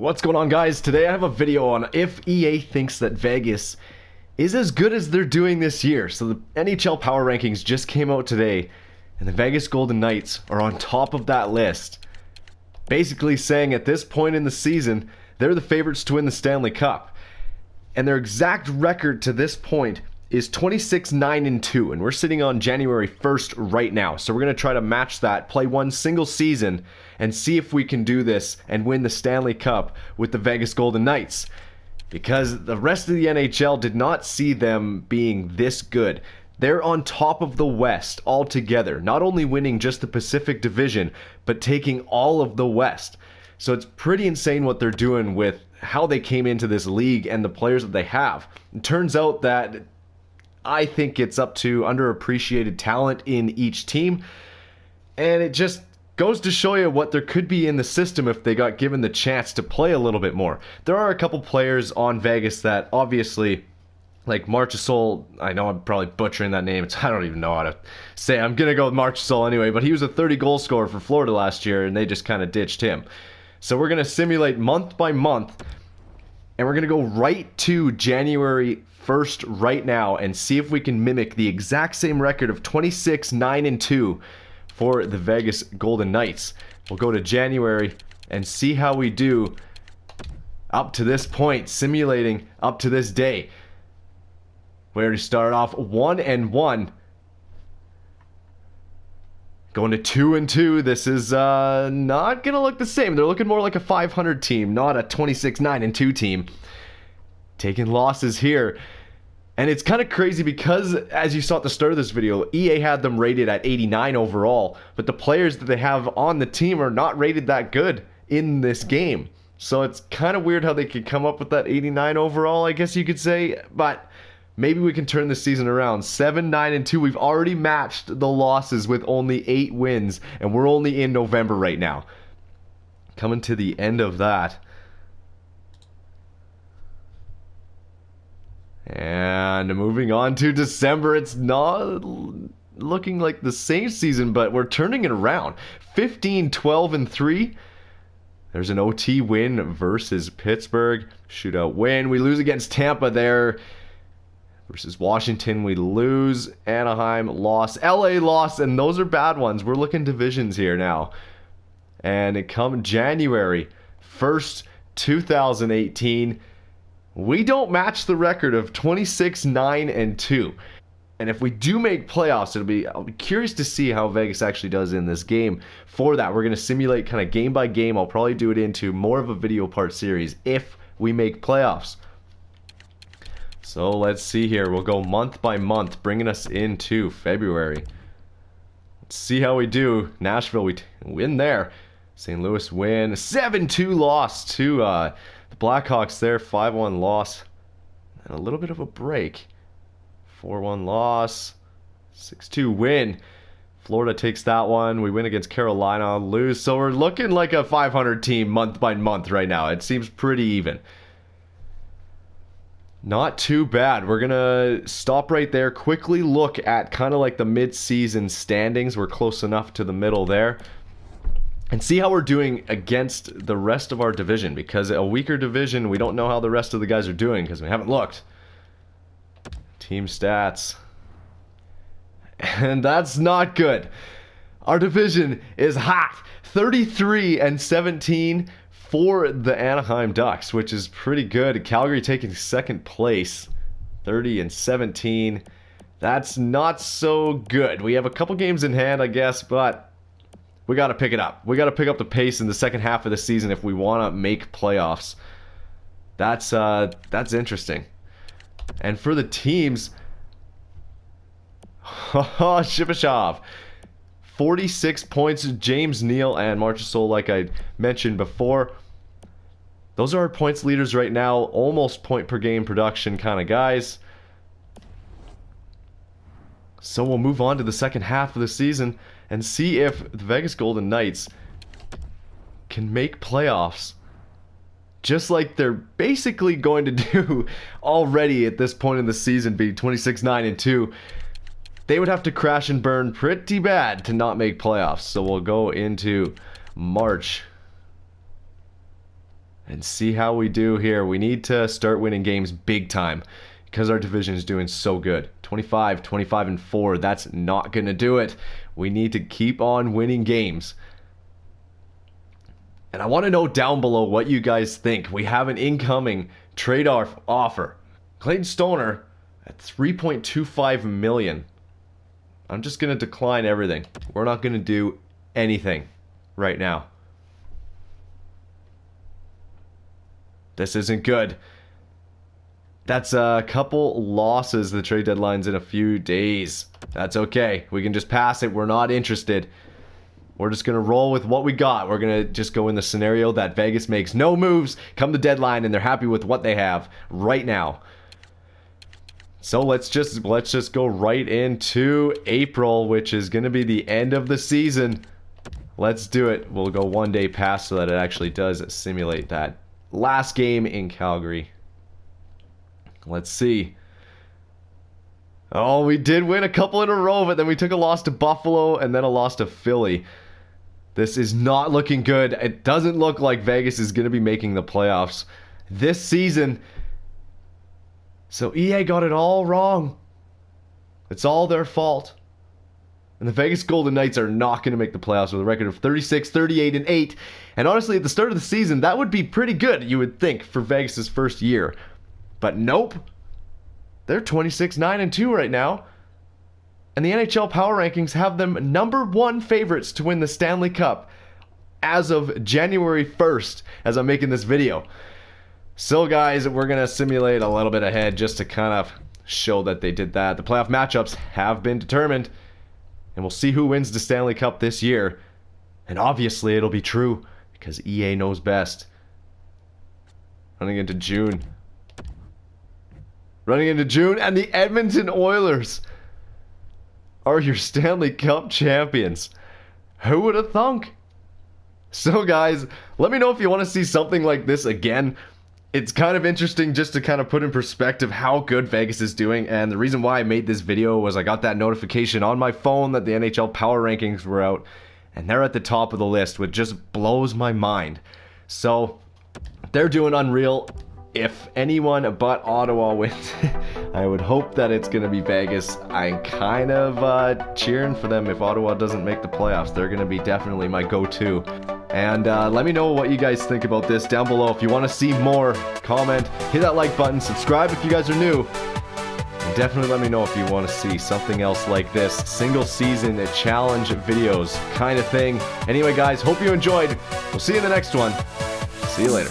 What's going on, guys? Today I have a video on if EA thinks that Vegas is as good as they're doing this year. So the NHL Power Rankings just came out today, and the Vegas Golden Knights are on top of that list. Basically saying at this point in the season, they're the favorites to win the Stanley Cup. And their exact record to this point is 26-9-2, and we're sitting on January 1st right now. So we're going to try to match that, play one single season, and see if we can do this and win the Stanley Cup with the Vegas Golden Knights. Because the rest of the NHL did not see them being this good. They're on top of the West altogether, not only winning just the Pacific Division, but taking all of the West. So it's pretty insane what they're doing with how they came into this league and the players that they have. It turns out that I think it's up to underappreciated talent in each team, and it just goes to show you what there could be in the system if they got given the chance to play a little bit more. There are a couple players on Vegas that obviously, like Marchessault, I know I'm probably butchering that name. I don't even know how to say it. I'm going to go with Marchessault anyway, but he was a 30-goal scorer for Florida last year, and they just kind of ditched him. So we're going to simulate month by month, and we're going to go right to January 1st right now and see if we can mimic the exact same record of 26-9-2 for the Vegas Golden Knights. We'll go to January and see how we do up to this point, simulating up to this day. We already started off 1-1. Going to 2-2. This is not going to look the same. They're looking more like a 500 team, not a 26-9-2 team. Taking losses here. And it's kind of crazy because, as you saw at the start of this video, EA had them rated at 89 overall, but the players that they have on the team are not rated that good in this game. So it's kind of weird how they could come up with that 89 overall, I guess you could say, but maybe we can turn this season around. 7-9-2, we've already matched the losses with only 8 wins, and we're only in November right now. Coming to the end of that. And moving on to December, it's not looking like the same season, but we're turning it around. 15-12-3. There's an OT win versus Pittsburgh. Shootout win. We lose against Tampa there. Versus Washington, we lose. Anaheim loss. LA loss, and those are bad ones. We're looking divisions here now. And it come January 1st, 2018. We don't match the record of 26-9-2. And if we do make playoffs, I'll be curious to see how Vegas actually does in this game. For that, we're going to simulate kind of game by game. I'll probably do it into more of a video part series if we make playoffs. So let's see here. We'll go month by month, bringing us into February. Let's see how we do. Nashville, we win there. St. Louis win. 7-2 loss to the Blackhawks there. 5-1 loss. And a little bit of a break. 4-1 loss. 6-2 win. Florida takes that one. We win against Carolina. Lose. So we're looking like a 500 team month by month right now. It seems pretty even. Not too bad. We're going to stop right there. Quickly look at kind of like the mid-season standings. We're close enough to the middle there. And see how we're doing against the rest of our division. Because a weaker division, we don't know how the rest of the guys are doing because we haven't looked. Team stats. And that's not good. Our division is hot. 33-17 for the Anaheim Ducks, which is pretty good. Calgary taking second place. 30-17. That's not so good. We have a couple games in hand, I guess, but we got to pick it up. We got to pick up the pace in the second half of the season if we want to make playoffs. That's interesting. And for the teams, Shipachyov, 46 points. James Neal and Marchessault, like I mentioned before. Those are our points leaders right now. Almost point per game production kind of guys. So we'll move on to the second half of the season and see if the Vegas Golden Knights can make playoffs. Just like they're basically going to do already at this point in the season, being 26-9-2. They would have to crash and burn pretty bad to not make playoffs. So we'll go into March. and see how we do here. We need to start winning games big time because our division is doing so good. 25, 25, and 4. That's not going to do it. We need to keep on winning games. And I want to know down below what you guys think. We have an incoming trade offer. Clayton Stoner at $3.25 million. I'm just going to decline everything. We're not going to do anything right now. This isn't good. That's a couple losses. The trade deadline's in a few days. That's okay. We can just pass it. We're not interested. We're just going to roll with what we got. We're going to just go in the scenario that Vegas makes no moves come the deadline and they're happy with what they have right now. So let's just go right into April, which is going to be the end of the season. Let's do it. We'll go 1 day past so that it actually does simulate that last game in Calgary. Let's see. Oh, we did win a couple in a row, but then we took a loss to Buffalo and then a loss to Philly. This is not looking good. It doesn't look like Vegas is going to be making the playoffs this season. So EA got it all wrong. It's all their fault. And the Vegas Golden Knights are not going to make the playoffs with a record of 36, 38, and 8. And honestly, at the start of the season, that would be pretty good, you would think, for Vegas' first year. But nope. They're 26, 9, and 2 right now. And the NHL Power Rankings have them #1 favorites to win the Stanley Cup as of January 1st, as I'm making this video. So guys, we're going to simulate a little bit ahead just to kind of show that they did that. The playoff matchups have been determined. And we'll see who wins the Stanley Cup this year. And obviously it'll be true because EA knows best. Running into June. And the Edmonton Oilers are your Stanley Cup champions. Who would have thunk? So guys, let me know if you want to see something like this again. It's kind of interesting just to kind of put in perspective how good Vegas is doing, and the reason why I made this video was I got that notification on my phone that the NHL Power Rankings were out, and they're at the top of the list, which just blows my mind. So, they're doing unreal. If anyone but Ottawa wins, I would hope that it's going to be Vegas. I'm kind of cheering for them if Ottawa doesn't make the playoffs. They're going to be definitely my go-to. And let me know what you guys think about this down below. If you want to see more, comment, hit that like button, subscribe if you guys are new. And definitely let me know if you want to see something else like this. Single season challenge videos kind of thing. Anyway guys, hope you enjoyed. We'll see you in the next one. See you later.